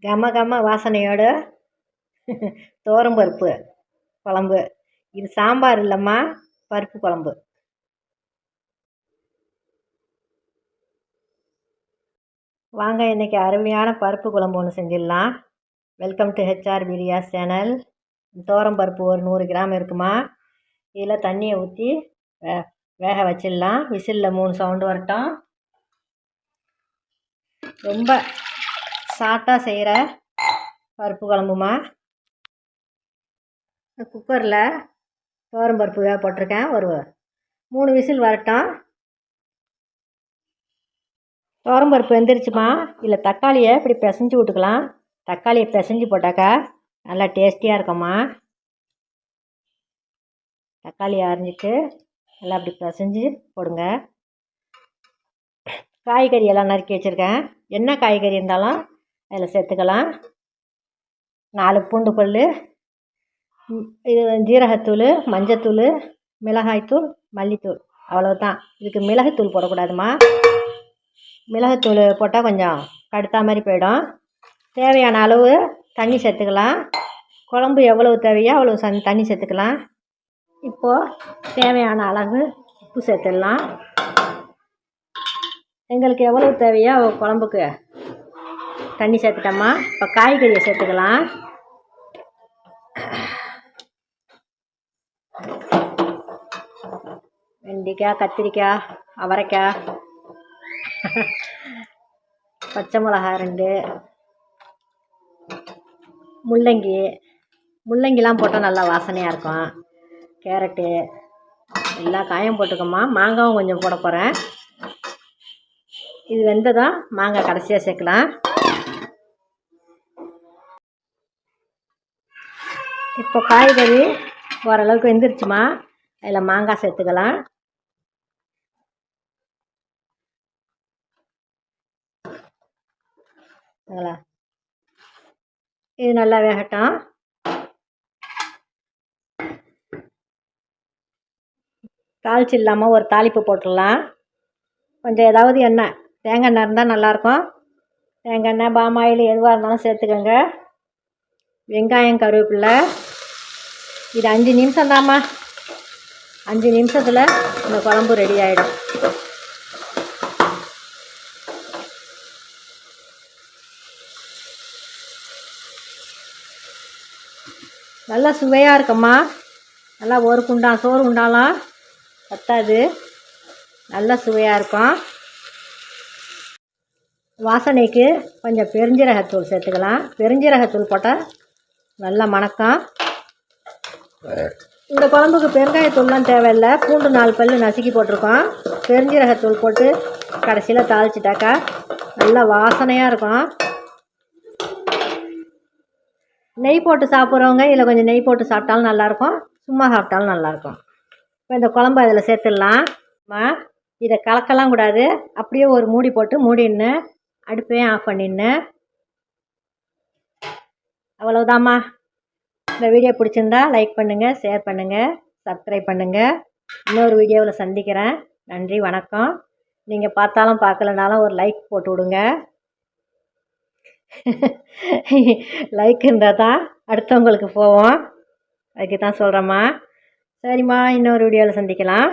கம கம வாசனையோட பருப்பு குழம்பு. இது சாம்பார் இல்லைம்மா, பருப்பு குழம்பு. வாங்க இன்றைக்கி அருமையான பருப்பு குழம்பு ஒன்று செஞ்சிடலாம். Welcome to HR Priya's channel. பருப்பு ஒரு 100 கிராம் இருக்குமா. இதில் தண்ணியை ஊற்றி வேக வச்சிடலாம். விசிலில் 3 சவுண்டு வரட்டும். ரொம்ப சாட்டாக செய்கிற பருப்பு குழம்புமா. குக்கரில் பருப்பு வேக போட்டிருக்கேன். ஒரு 3 விசில் வரட்டும். பருப்பு வெந்துருச்சுமா. இல்லை தக்காளியை இப்படி பிசைஞ்சு விட்டுக்கலாம். தக்காளியை பிசைஞ்சு போட்டாக்கா நல்லா டேஸ்டியாக இருக்கும்மா. தக்காளியை அரிஞ்சிட்டு நல்லா அப்படி பிசைஞ்சு போடுங்க. காய்கறி எல்லாம் நறுக்கி வச்சுருக்கேன். என்ன காய்கறி இருந்தாலும் அதில் சேர்த்துக்கலாம். 4 பூண்டு பல், இது ஜீரகத்தூள், மஞ்சத்தூள், மிளகாய்த்தூள், மல்லித்தூள், அவ்வளவுதான். இதுக்கு மிளகுத்தூள் போடக்கூடாதுமா. மிளகுத்தூள் போட்டால் கொஞ்சம் கடுத்தா மாதிரி போயிடும். தேவையான அளவு தண்ணி சேர்த்துக்கலாம். குழம்பு எவ்வளவு தேவையோ அவ்வளவு தண்ணி சேர்த்துக்கலாம். இப்போது தேவையான அளவு உப்பு சேர்த்துடலாம். எங்களுக்கு எவ்வளவு தேவையோ குழம்புக்கு தண்ணி சேர்த்துட்டோம்மா. இப்போ காய்கறியை சேர்த்துக்கலாம். வெண்டைக்காய், கத்திரிக்காய், அவரைக்காய், பச்சை மிளகா 2, முள்ளங்கிலாம் போட்டால் நல்லா வாசனையாக இருக்கும். கேரட்டு, எல்லா காயும் போட்டுக்கோம்மா. மாங்காயும் கொஞ்சம் போட போகிறேன். இது வெந்ததும் மாங்காய் கடைசியாக சேர்க்கலாம். இப்போ காய்கறி ஓரளவுக்கு வெந்துருச்சுமா. அதில் மாங்காய் சேர்த்துக்கலாம். இது நல்லா வேகட்டும். தாளிச்சு இல்லாமல் ஒரு தாளிப்பு போட்டுடலாம். கொஞ்சம் ஏதாவது எண்ணெய், தேங்காய் எண்ணெய் இருந்தால் நல்லாயிருக்கும். தேங்காய் எண்ணெய், பாம் ஆயில் எதுவாக இருந்தாலும் சேர்த்துக்கோங்க. வெங்காயம், கருவேப்பிலை. இது 5 நிமிஷம் தாம்மா. 5 நிமிஷத்தில் இந்த குழம்பு ரெடி ஆகிடும். நல்லா சுவையாக இருக்கும்மா. நல்லா ஒரு குண்டான் சோறு உண்டாலாம் பத்தாது. நல்லா சுவையாக இருக்கும். வாசனைக்கு கொஞ்சம் பெருஞ்சீரகத்தூள் சேர்த்துக்கலாம். பெருஞ்சீரகத்தூள் போட்டால் நல்லா மணக்கும். இந்த குழம்புக்கு பெருங்காயத்தூள்லாம் தேவையில்லை. பூண்டு 4 பல் நசுக்கி போட்டிருக்கோம். பெருஞ்சீரகத்தூள் போட்டு கடைசியில் தாளிச்சிட்டாக்கா நல்லா வாசனையாக இருக்கும். நெய் போட்டு சாப்பிட்றவங்க இதில் கொஞ்சம் நெய் போட்டு சாப்பிட்டாலும் நல்லாயிருக்கும், சும்மா சாப்பிட்டாலும் நல்லாயிருக்கும். இப்போ இந்த குழம்பு அதில் சேர்த்துடலாம். இதை கலக்கலாம் கூடாது. அப்படியே ஒரு மூடி போட்டு மூடின்னு அடுப்பையும் ஆஃப் பண்ணின்னு. அவ்வளவுதாம்மா. இந்த வீடியோ பிடிச்சிருந்தா லைக் பண்ணுங்கள், ஷேர் பண்ணுங்கள், சப்ஸ்கிரைப் பண்ணுங்கள். இன்னொரு வீடியோவில் சந்திக்கிறேன். நன்றி, வணக்கம். நீங்கள் பார்த்தாலும் பார்க்கலனாலும் ஒரு லைக் போட்டு விடுங்க. லைக் இருந்தால் தான் அடுத்தவங்களுக்கு போவோம். அதுக்கு தான் சொல்கிறேம்மா. சரிம்மா, இன்னொரு வீடியோவில் சந்திக்கலாம்.